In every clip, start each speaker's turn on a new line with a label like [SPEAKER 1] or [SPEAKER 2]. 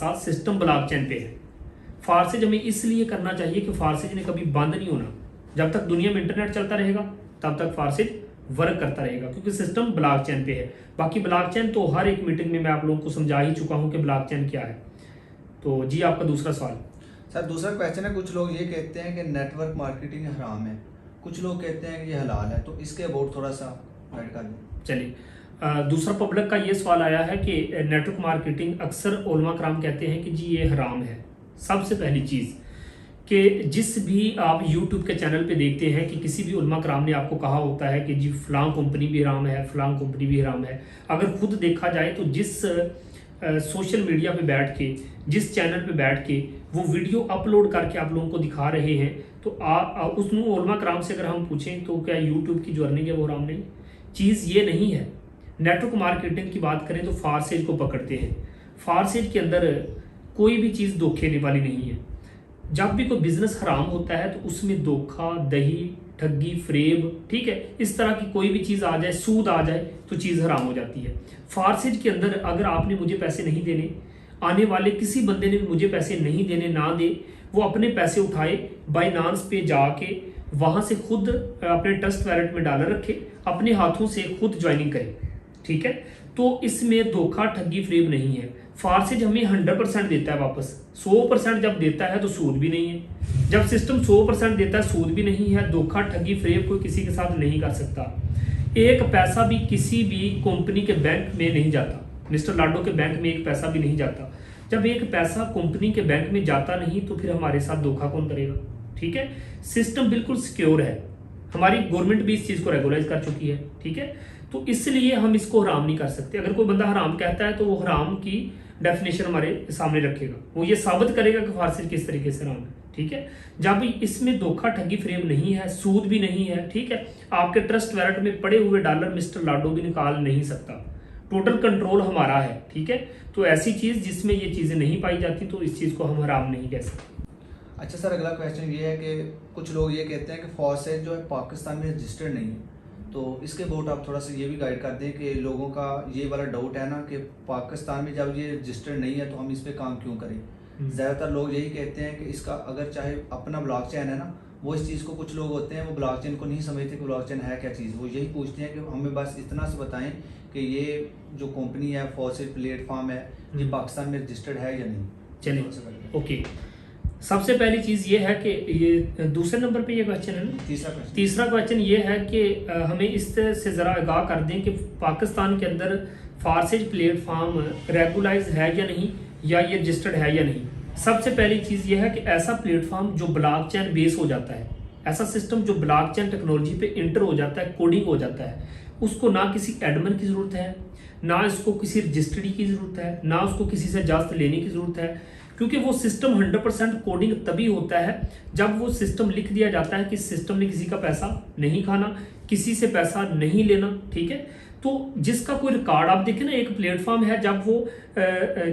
[SPEAKER 1] साथ system blockchain पे है। फार्सेज हमें इसलिए करना चाहिए कि फार्सेज ने कभी बंद नहीं होना। जब तक दुनिया में इंटरनेट चलता रहेगा तब तक फार्सेज वर्क करता रहेगा, क्योंकि सिस्टम ब्लॉकचेन पे है। बाकी ब्लॉकचेन तो हर एक मीटिंग में मैं आप लोगों को समझा ही चुका हूं कि ब्लॉकचेन क्या है। तो जी आपका दूसरा सवाल।
[SPEAKER 2] सर दूसरा क्वेश्चन है, कुछ लोग ये कहते हैं कि नेटवर्क मार्केटिंग हराम है, कुछ लोग कहते हैं कि ये हलाल है, तो इसके अबाउट थोड़ा सा गाइड कर दें।
[SPEAKER 1] चलिए, दूसरा पब्लिक का ये सवाल आया है कि नेटवर्क मार्केटिंग अक्सर उलमा कराम कहते हैं कि जी ये हराम है। सबसे पहली चीज़ कि जिस भी आप YouTube के चैनल पे देखते हैं कि किसी भी उलमा कराम ने आपको कहा होता है कि जी फलां कंपनी भी हराम है, फलां कंपनी भी हराम है। अगर खुद देखा जाए तो जिस सोशल मीडिया पे बैठ के, जिस चैनल पे बैठ के वो वीडियो अपलोड करके आप लोगों को दिखा रहे हैं, तो उस उलमा कराम से अगर हम पूछें तो क्या यूट्यूब की जो अर्निंग है वो हराम नहीं? चीज़ ये नहीं है। नेटवर्क मार्केटिंग की बात करें तो फारसेज को पकड़ते हैं। फारसेज के अंदर कोई भी चीज़ धोखे वाली नहीं है। जब भी कोई बिजनेस हराम होता है तो उसमें धोखा, दही, ठगी, फ्रेब, ठीक है, इस तरह की कोई भी चीज़ आ जाए, सूद आ जाए तो चीज़ हराम हो जाती है। फारसेज के अंदर अगर आपने मुझे पैसे नहीं देने, आने वाले किसी बंदे ने भी मुझे पैसे नहीं देने, ना दे, वो अपने पैसे उठाए बाइनांस पे जाके वहाँ से खुद अपने ट्रस्ट वैलेट में डॉलर रखे, अपने हाथों से खुद ज्वाइनिंग करे, ठीक है। तो इसमें धोखा, ठगी, फ्रेब नहीं है। फारसेज हमें 100% देता है वापस। 100% जब देता है तो सूद भी नहीं है। जब सिस्टम 100% देता है, सूद भी नहीं है, धोखा, ठगी, फ्रेब कोई किसी के साथ नहीं कर सकता। एक पैसा भी किसी भी कंपनी के बैंक में नहीं जाता। मिस्टर लाडो के बैंक में एक पैसा भी नहीं जाता। जब एक पैसा कंपनी के बैंक में जाता नहीं तो फिर हमारे साथ धोखा कौन करेगा? ठीक है, सिस्टम बिल्कुल सिक्योर है। हमारी गवर्नमेंट भी इस चीज को रेगुलाइज कर चुकी है, ठीक है। तो इसलिए हम इसको हराम नहीं कर सकते। अगर कोई बंदा हराम कहता है तो वो हराम की डेफिनेशन हमारे सामने रखेगा, वो ये साबित करेगा कि फारसेज किस तरीके से हराम है, ठीक है। जब इसमें धोखा, ठगी, फ्रेब नहीं है, सूद भी नहीं है, ठीक है, आपके ट्रस्ट वैलेट में पड़े हुए डॉलर मिस्टर लाडो भी निकाल नहीं सकता। टोटल कंट्रोल हमारा है, ठीक है। तो ऐसी चीज जिसमें ये चीजें नहीं पाई जाती तो इस चीज को हम हराम नहीं कह सकते।
[SPEAKER 2] अच्छा सर, अगला क्वेश्चन ये है कि कुछ लोग ये कहते हैं कि फारसेज जो है पाकिस्तान में रजिस्टर्ड नहीं है, तो इसके अबाउट आप थोड़ा सा ये भी गाइड कर दें कि लोगों का ये वाला डाउट है ना कि पाकिस्तान में जब ये रजिस्टर्ड नहीं है तो हम इस पे काम क्यों करें। ज़्यादातर लोग यही कहते हैं कि इसका अगर चाहे अपना ब्लॉकचेन है ना, वो इस चीज़ को, कुछ लोग होते हैं वो ब्लॉकचेन को नहीं समझते कि ब्लॉकचेन है क्या चीज़। वो यही पूछते हैं कि हमें बस इतना से बताएं कि ये जो कंपनी है, फारसेज प्लेटफॉर्म है, ये पाकिस्तान में रजिस्टर्ड है या नहीं।
[SPEAKER 1] चलिए, ओके। सबसे पहली चीज ये है कि ये दूसरे नंबर पे ये क्वेश्चन है ना, तीसरा क्वेश्चन ये है कि हमें इस तरह से जरा आगाह कर दें कि पाकिस्तान के अंदर फारसेज प्लेटफॉर्म रेगुलाइज है या नहीं, या ये रजिस्टर्ड है या नहीं। सबसे पहली चीज ये है कि ऐसा प्लेटफॉर्म जो ब्लॉकचेन बेस हो जाता है, ऐसा सिस्टम जो ब्लॉकचेन टेक्नोलॉजी पे इंटर हो जाता है, कोडिंग हो जाता है, उसको ना किसी एडमिन की जरूरत है, ना इसको किसी रजिस्ट्री की जरूरत है, ना उसको किसी से इजाजत लेने की जरूरत है। क्योंकि वो सिस्टम 100% कोडिंग तभी होता है जब वो सिस्टम लिख दिया जाता है कि सिस्टम ने किसी का पैसा नहीं खाना, किसी से पैसा नहीं लेना, ठीक है। तो जिसका कोई रिकॉर्ड आप देखें ना, एक प्लेटफॉर्म है जब वो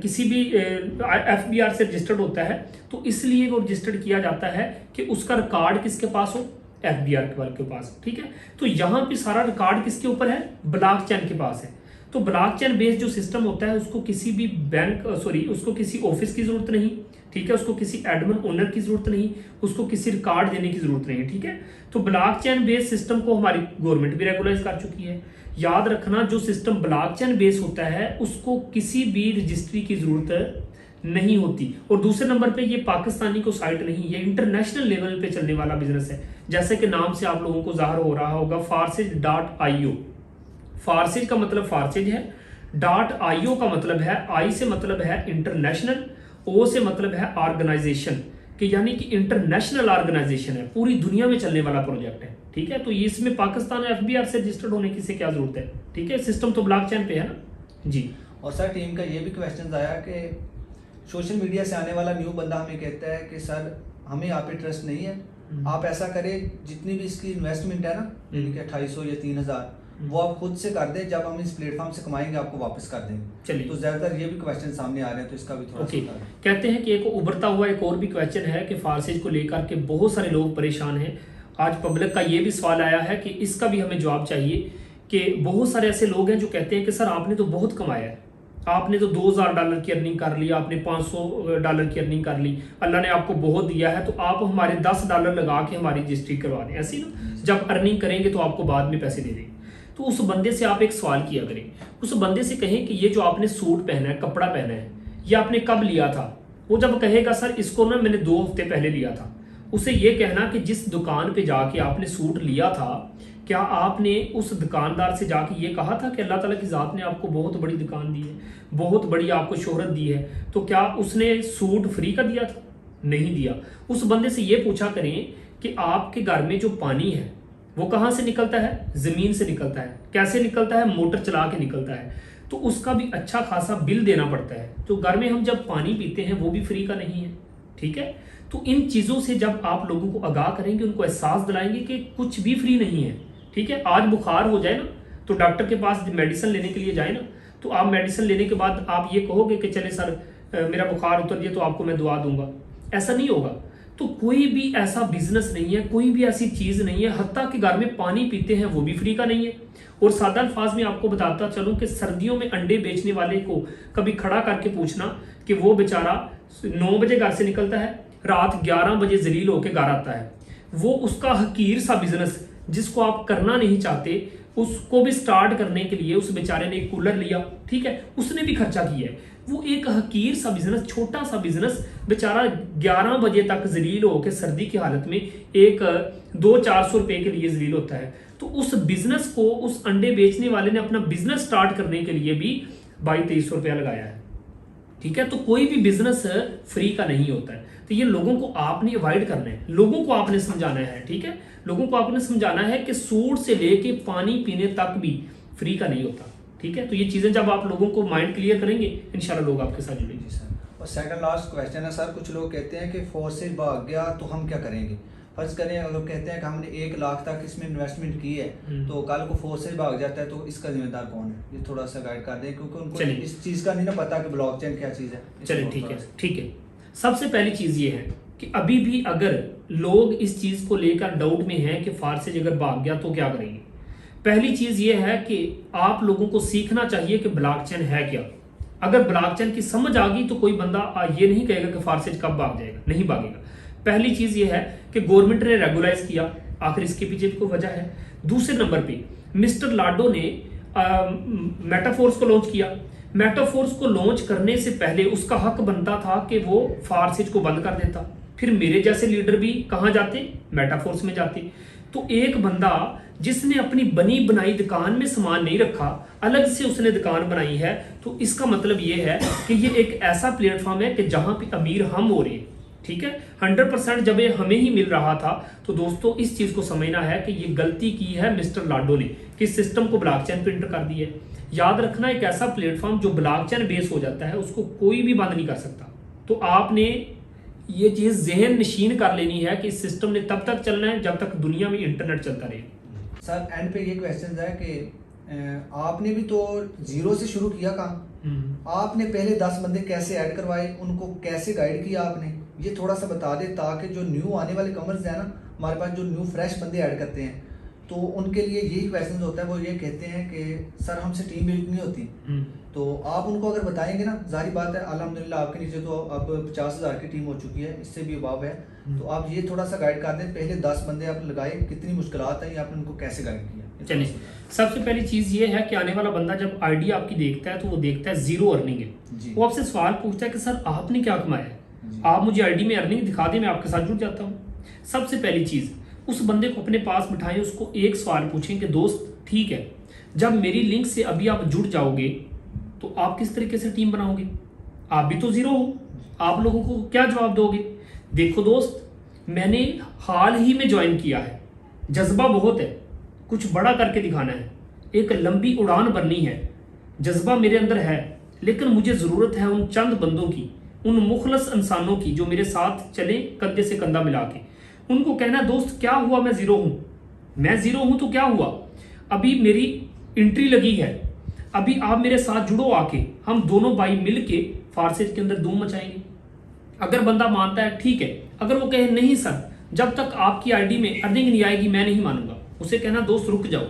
[SPEAKER 1] किसी भी FBR से रजिस्टर्ड होता है तो इसलिए वो रजिस्टर्ड किया जाता है कि उसका रिकॉर्ड किसके पास हो, FBR के पास, ठीक है। तो यहाँ पे सारा रिकॉर्ड किसके ऊपर है, ब्लॉकचेन के पास है। तो ब्लॉकचेन बेस्ड जो सिस्टम होता है उसको किसी भी उसको किसी ऑफिस की जरूरत नहीं, ठीक है, उसको किसी एडमिन ओनर की जरूरत नहीं, उसको किसी रिकॉर्ड देने की जरूरत नहीं, ठीक है। तो ब्लॉकचेन बेस्ड सिस्टम को हमारी गवर्नमेंट भी रेगुलाइज कर चुकी है। याद रखना, जो सिस्टम ब्लॉकचेन बेस्ड होता है उसको किसी भी रजिस्ट्री की जरूरत नहीं होती। और दूसरे नंबर पे ये पाकिस्तानी को साइट नहीं, ये इंटरनेशनल लेवल पे चलने वाला बिजनेस है। जैसे कि नाम से आप लोगों को जाहिर हो रहा होगा, farseज.io। फारसेज का मतलब फारसेज है, .io का मतलब है, आई से मतलब है इंटरनेशनल, ओ से मतलब है ऑर्गेनाइजेशन, कि यानी कि इंटरनेशनल ऑर्गेनाइजेशन है, पूरी दुनिया में चलने वाला प्रोजेक्ट है, ठीक है। तो इसमें पाकिस्तान FBR से रजिस्टर्ड होने की से क्या जरूरत है, ठीक है, सिस्टम तो ब्लॉकचेन पे है ना जी।
[SPEAKER 2] और सर टीम का ये भी क्वेश्चन आया कि सोशल मीडिया से आने वाला न्यू बंदा हमें कहता है कि सर हमें आप पे ट्रस्ट नहीं है, आप ऐसा करें जितनी भी इसकी इन्वेस्टमेंट है ना, 2800 या 3000, वो आप खुद से कर दें, जब हम इस प्लेटफॉर्म से कमाएंगे आपको वापस कर देंगे।
[SPEAKER 1] चलिए,
[SPEAKER 2] तो ज्यादातर ये भी क्वेश्चन सामने आ रहे हैं, तो इसका भी थोड़ा
[SPEAKER 1] कहते हैं कि एक उभरता हुआ एक और भी क्वेश्चन है कि फारसेज को लेकर के बहुत सारे लोग परेशान हैं। आज पब्लिक का ये भी सवाल आया है कि इसका भी हमें जवाब चाहिए कि बहुत सारे ऐसे लोग हैं जो कहते हैं कि सर आपने तो बहुत कमाया है, आपने तो $2000 की अर्निंग कर ली, आपने $500 की अर्निंग कर ली, अल्लाह ने आपको बहुत दिया है, तो आप हमारे $10 लगा के हमारी रजिस्ट्री करवा दें। ऐसे ना, जब अर्निंग करेंगे तो आपको बाद में पैसे दे देंगे। तो उस बंदे से आप एक सवाल किया करें, उस बंदे से कहें कि ये जो आपने सूट पहना है, कपड़ा पहना है, ये आपने कब लिया था। वो जब कहेगा सर इसको ना मैंने 2 हफ्ते पहले लिया था, उसे ये कहना कि जिस दुकान पे जाके आपने सूट लिया था, क्या आपने उस दुकानदार से जाके ये कहा था कि अल्लाह ताला की ज़ात ने आपको बहुत बड़ी दुकान दी है, बहुत बड़ी आपको शोहरत दी है, तो क्या उसने सूट फ्री का दिया था? नहीं दिया। उस बंदे से ये पूछा करें कि आपके घर में जो पानी है वो कहाँ से निकलता है? ज़मीन से निकलता है। कैसे निकलता है? मोटर चला के निकलता है। तो उसका भी अच्छा खासा बिल देना पड़ता है। तो घर में हम जब पानी पीते हैं वो भी फ्री का नहीं है, ठीक है। तो इन चीज़ों से जब आप लोगों को आगाह करेंगे, उनको एहसास दिलाएंगे कि कुछ भी फ्री नहीं है, ठीक है। आज बुखार हो जाए ना तो डॉक्टर के पास मेडिसिन लेने के लिए जाए ना, तो आप मेडिसिन लेने के बाद आप ये कहोगे कि चले सर मेरा बुखार उतर गया तो आपको मैं दुआ दूंगा, ऐसा नहीं होगा। तो कोई भी ऐसा बिजनेस नहीं है, कोई भी ऐसी चीज़ नहीं है, हत्ता कि घर में पानी पीते हैं वो भी फ्री का नहीं है। और सादा अल्फाज में आपको बताता चलूं कि सर्दियों में अंडे बेचने वाले को कभी खड़ा करके पूछना कि वो बेचारा 9 बजे घर से निकलता है, रात 11 बजे जलील होकर घर आता है। वो उसका हकीर सा बिजनेस जिसको आप करना नहीं चाहते, उसको भी स्टार्ट करने के लिए उस बेचारे ने एक कूलर लिया, ठीक है, उसने भी खर्चा किया है। वो एक हकीर सा बिजनेस, छोटा सा बिजनेस, बेचारा 11 बजे तक जलील होकर सर्दी की हालत में एक 200-400 रुपए के लिए जलील होता है। तो उस बिजनेस को उस अंडे बेचने वाले ने अपना बिजनेस स्टार्ट करने के लिए भी 2200-2300 रुपया लगाया है, ठीक है। तो कोई भी बिजनेस फ्री का नहीं होता है। तो ये लोगों को आपने अवॉइड करना है, लोगों को आपने समझाना है, ठीक है। लोगों को आपने समझाना है कि सूट से लेके पानी पीने तक भी फ्री का नहीं होता, ठीक है। तो ये चीजें जब आप लोगों को माइंड क्लियर करेंगे, इंशाल्लाह लोग आपके साथ जुड़ेंगे।
[SPEAKER 2] सर, और सेकंड लास्ट क्वेश्चन है सर, कुछ लोग कहते हैं कि फोर्स से भाग गया तो हम क्या करेंगे। फर्ज करें अगर कहते हैं कि हमने 1 लाख तक इसमें इन्वेस्टमेंट की है, तो कल को फोर्स से भाग जाता है तो इसका जिम्मेदार कौन है, ये थोड़ा सा गाइड कर दें, क्योंकि उनको इस चीज का नहीं ना पता कि ब्लॉकचेन क्या चीज है।
[SPEAKER 1] चलिए ठीक है। सबसे पहली चीज ये है कि अभी भी अगर लोग इस चीज को लेकर डाउट में हैं कि फारसेज अगर भाग गया तो क्या करेंगे, पहली चीज ये है कि आप लोगों को सीखना चाहिए कि ब्लॉकचेन है क्या। अगर ब्लॉकचेन की समझ आ गई तो कोई बंदा ये नहीं कहेगा कि फारसेज कब भाग जाएगा, नहीं भागेगा। पहली चीज ये है कि गवर्नमेंट ने रेगुलाइज किया, आखिर इसके पीछे भी कोई वजह है। दूसरे नंबर पे मिस्टर लाडो ने मेटाफोर्स को लॉन्च किया। मेटाफोर्स को लॉन्च करने से पहले उसका हक बनता था कि वो फारसेज को बंद कर देता, फिर मेरे जैसे लीडर भी कहां जाते, मेटाफोर्स में जाते। तो एक बंदा जिसने अपनी बनी बनाई दुकान में सामान नहीं रखा, अलग से उसने दुकान बनाई है, तो इसका मतलब ये है कि ये एक ऐसा प्लेटफॉर्म है कि जहां पे अमीर हम हो रहे हैं, ठीक है। 100% जब ये हमें ही मिल रहा था, तो दोस्तों इस चीज को समझना है कि ये गलती की है मिस्टर लाडो ने कि सिस्टम को ब्लॉकचेन पे इंटर कर दिया है। याद रखना, एक ऐसा प्लेटफॉर्म जो ब्लॉकचेन बेस हो जाता है उसको कोई भी बंद नहीं कर सकता। तो आपने ये चीज जहन नशीन कर लेनी है कि इस सिस्टम ने तब तक चलना है जब तक दुनिया में इंटरनेट चलता रहे।
[SPEAKER 2] सर एंड पे ये क्वेश्चन है कि आपने भी तो 0 से शुरू किया काम, आपने पहले 10 बंदे कैसे ऐड करवाए, उनको कैसे गाइड किया आपने, ये थोड़ा सा बता दे, ताकि जो न्यू आने वाले कमर्स है ना, हमारे पास जो न्यू फ्रेश बंदे ऐड करते हैं, तो उनके लिए यही क्वेश्चन होता है। वो ये कहते हैं कि सर हमसे टीम बिल्ड नहीं होती, तो आप उनको अगर बताएंगे ना, जाहिर बात है अल्हम्दुलिल्लाह आपके नीचे तो अब 50,000 की टीम हो चुकी है, इससे भी अभाव है, तो आप ये थोड़ा सा गाइड कर दें। पहले 10 बंदे आप लगाए, कितनी मुश्किलात है, आपने उनको कैसे गाइड किया।
[SPEAKER 1] चलिए, सबसे पहली चीज ये है कि आने वाला बंदा जब आइडिया आपकी देखता है तो वो देखता है 0 अर्निंग है, वो आपसे सवाल पूछता है कि सर आपने क्या कमाया है, आप मुझे आईडी में अर्निंग दिखा दें, मैं आपके साथ जुड़ जाता हूँ। सबसे पहली चीज, उस बंदे को अपने पास बिठाएं, उसको एक सवाल पूछें कि दोस्त ठीक है, जब मेरी लिंक से अभी आप जुड़ जाओगे तो आप किस तरीके से टीम बनाओगे, आप भी तो 0 हो, आप लोगों को क्या जवाब दोगे। देखो दोस्त, मैंने हाल ही में ज्वाइन किया है, जज्बा बहुत है, कुछ बड़ा करके दिखाना है, एक लंबी उड़ान भरनी है, जज्बा मेरे अंदर है, लेकिन मुझे जरूरत है उन चंद बंदों की, उन मुखलस इंसानों की जो मेरे साथ चले कंधे से कंधा मिला के। उनको कहना दोस्त क्या हुआ, मैं 0 हूं, मैं 0 हूं तो क्या हुआ, अभी मेरी एंट्री लगी है, अभी आप मेरे साथ जुड़ो, आके हम दोनों भाई मिलके फारसेज के अंदर धूम मचाएंगे। अगर बंदा मानता है ठीक है, अगर वो कहे नहीं सर जब तक आपकी आईडी में अर्निंग नहीं आएगी मैं नहीं मानूंगा, उसे कहना दोस्त रुक जाओ,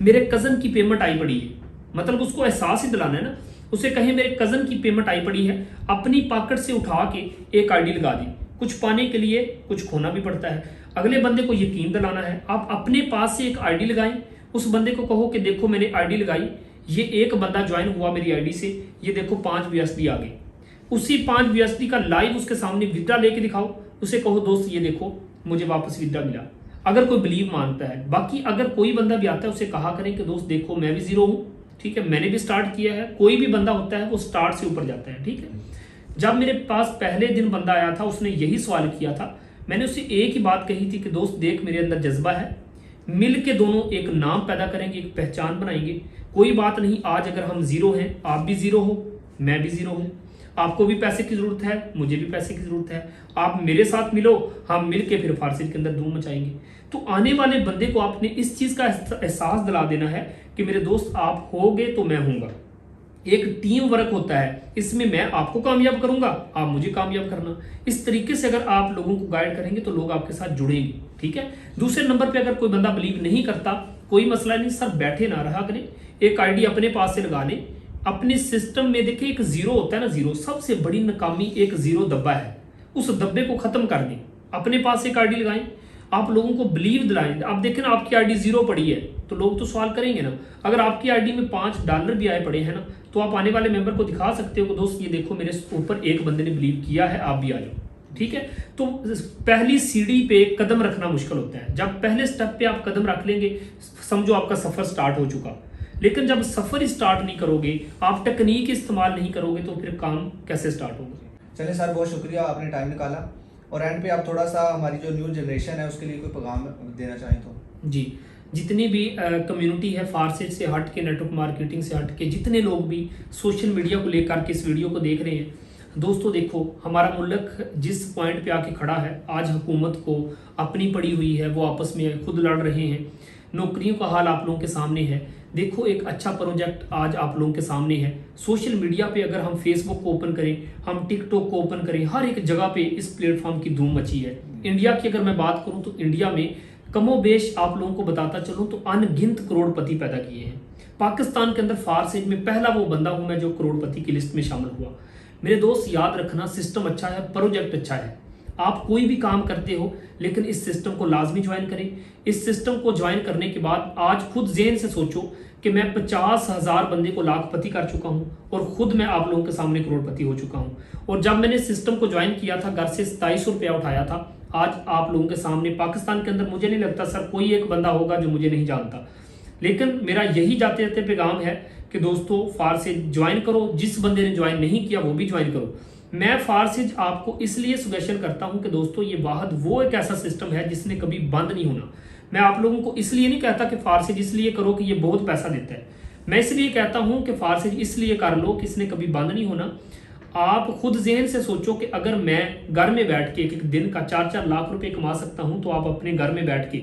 [SPEAKER 1] मेरे कजन की पेमेंट आई पड़ी है, मतलब उसको एहसास ही दिलाना है ना उसे कहें मेरे कजन की पेमेंट आई पड़ी है, अपनी पॉकेट से उठा के एक आईडी लगा दी। कुछ पाने के लिए कुछ खोना भी पड़ता है। अगले बंदे को यकीन दिलाना है, आप अपने पास से एक आईडी लगाएं, उस बंदे को कहो कि देखो मैंने आईडी लगाई, ये एक बंदा ज्वाइन हुआ मेरी आईडी से, ये देखो 5 USD आ गए। उसी 5 USD का लाइव उसके सामने विड्रा लेके दिखाओ, उसे कहो दोस्त ये देखो मुझे वापस विड्रा मिला, अगर कोई बिलीव मानता है। बाकी अगर कोई बंदा भी आता है उसे कहा करें कि दोस्त देखो मैं भी जीरो हूं, ठीक है, मैंने भी स्टार्ट किया है। कोई भी बंदा होता है वो स्टार्ट से ऊपर जाता है, ठीक है। जब मेरे पास पहले दिन बंदा आया था उसने यही सवाल किया था, मैंने उसे एक ही बात कही थी कि दोस्त देख मेरे अंदर जज्बा है, मिल के दोनों एक नाम पैदा करेंगे, एक पहचान बनाएंगे। कोई बात नहीं, आज अगर हम जीरो हैं, आप भी जीरो हो, मैं भी जीरो हूं, आपको भी पैसे की जरूरत है, मुझे भी पैसे की जरूरत है, आप मेरे साथ मिलो, हम मिल के फिर फारसी के अंदर धूम मचाएंगे। तो आने वाले बंदे को आपने इस चीज का एहसास दिला देना है कि मेरे दोस्त आप होगे तो मैं हूंगा। एक टीम वर्क होता है, इसमें मैं आपको कामयाब करूंगा, आप मुझे कामयाब करना। इस तरीके से अगर आप लोगों को गाइड करेंगे तो लोग आपके साथ जुड़ेंगे, ठीक है। दूसरे नंबर पे अगर कोई बंदा बिलीव नहीं करता, कोई मसला नहीं, सर बैठे ना रहा करें, एक आईडी अपने पास से लगा लें। अपने सिस्टम में देखिए एक जीरो होता है ना, जीरो सबसे बड़ी नाकामी, एक जीरो दब्बा है, उस दब्बे को खत्म कर दें। अपने पास एक आईडी लगाएं, आप लोगों को बिलीव दिलाएं। आप देखें ना आपकी आईडी जीरो पड़ी है तो लोग तो सवाल करेंगे ना। अगर आपकी आईडी में $5 भी आए पड़े हैं ना, तो आप आने वाले मेंबर को दिखा सकते हो कि दोस्त ये देखो मेरे ऊपर एक बंदे ने बिलीव किया है, आप भी आ जाओ, ठीक है। तो पहली सीढ़ी पे कदम रखना मुश्किल होता है। जब पहले स्टेप पे आप कदम रख लेंगे, समझो आपका सफर स्टार्ट हो चुका। लेकिन जब सफर ही स्टार्ट नहीं करोगे, आप टेक्निक इस्तेमाल नहीं करोगे, तो फिर काम कैसे स्टार्ट होगा।
[SPEAKER 2] चलिए सर, बहुत शुक्रिया, आपने टाइम निकाला। और एंड पे आप थोड़ा सा हमारी जो न्यू जनरेशन है उसके लिए कोई पैगाम देना चाहें तो।
[SPEAKER 1] जी, जितनी भी कम्युनिटी है फारसी से हट के, नेटवर्क मार्केटिंग से हट के, जितने लोग भी सोशल मीडिया को लेकर के इस वीडियो को देख रहे हैं, दोस्तों देखो हमारा मुल्क जिस पॉइंट पे आके खड़ा है, आज हुकूमत को अपनी पड़ी हुई है, वो आपस में खुद लड़ रहे हैं, नौकरियों का हाल आप लोगों के सामने है। देखो एक अच्छा प्रोजेक्ट आज आप लोगों के सामने है। सोशल मीडिया पे अगर हम फेसबुक को ओपन करें, हम टिकटॉक को ओपन करें, हर एक जगह पे इस प्लेटफॉर्म की धूम मची है। इंडिया की अगर मैं बात करूं तो इंडिया में कमोबेश आप लोगों को बताता चलूं तो अनगिनत करोड़पति पैदा किए हैं। पाकिस्तान के अंदर फारसेज में पहला वो बंदा हूं मैं जो करोड़पति की लिस्ट में शामिल हुआ। मेरे दोस्त याद रखना, सिस्टम अच्छा है, प्रोजेक्ट अच्छा है, आप कोई भी काम करते हो, लेकिन इस सिस्टम को लाजमी ज्वाइन करें। इस सिस्टम को ज्वाइन करने के बाद आज खुद ज़हन से सोचो कि मैं 50,000 बंदे को लाखपति कर चुका हूं और खुद मैं आप लोगों के सामने करोड़पति हो चुका हूं। और जब मैंने सिस्टम को ज्वाइन किया था, घर से 2700 रुपया उठाया था, आज आप लोगों के सामने पाकिस्तान के अंदर मुझे नहीं लगता सर कोई एक बंदा होगा जो मुझे नहीं जानता। लेकिन मेरा यही जाते जाते पैगाम है कि दोस्तों फारसेज ज्वाइन करो, जिस बंदे ने ज्वाइन नहीं किया वो भी ज्वाइन करो। मैं फारसेज आपको इसलिए सजेशन करता हूं कि दोस्तों ये वाहद वो एक ऐसा सिस्टम है जिसने कभी बंद नहीं होना। मैं आप लोगों को इसलिए नहीं कहता कि फारसेज इसलिए करो कि ये बहुत पैसा देता है, मैं इसलिए कहता हूं कि फारसेज इसलिए कर लो कि इसने कभी बंद नहीं होना। आप खुद जहन से सोचो कि अगर मैं घर में बैठ के एक दिन का 4-4 लाख रुपए कमा सकता हूं, तो आप अपने घर में बैठ के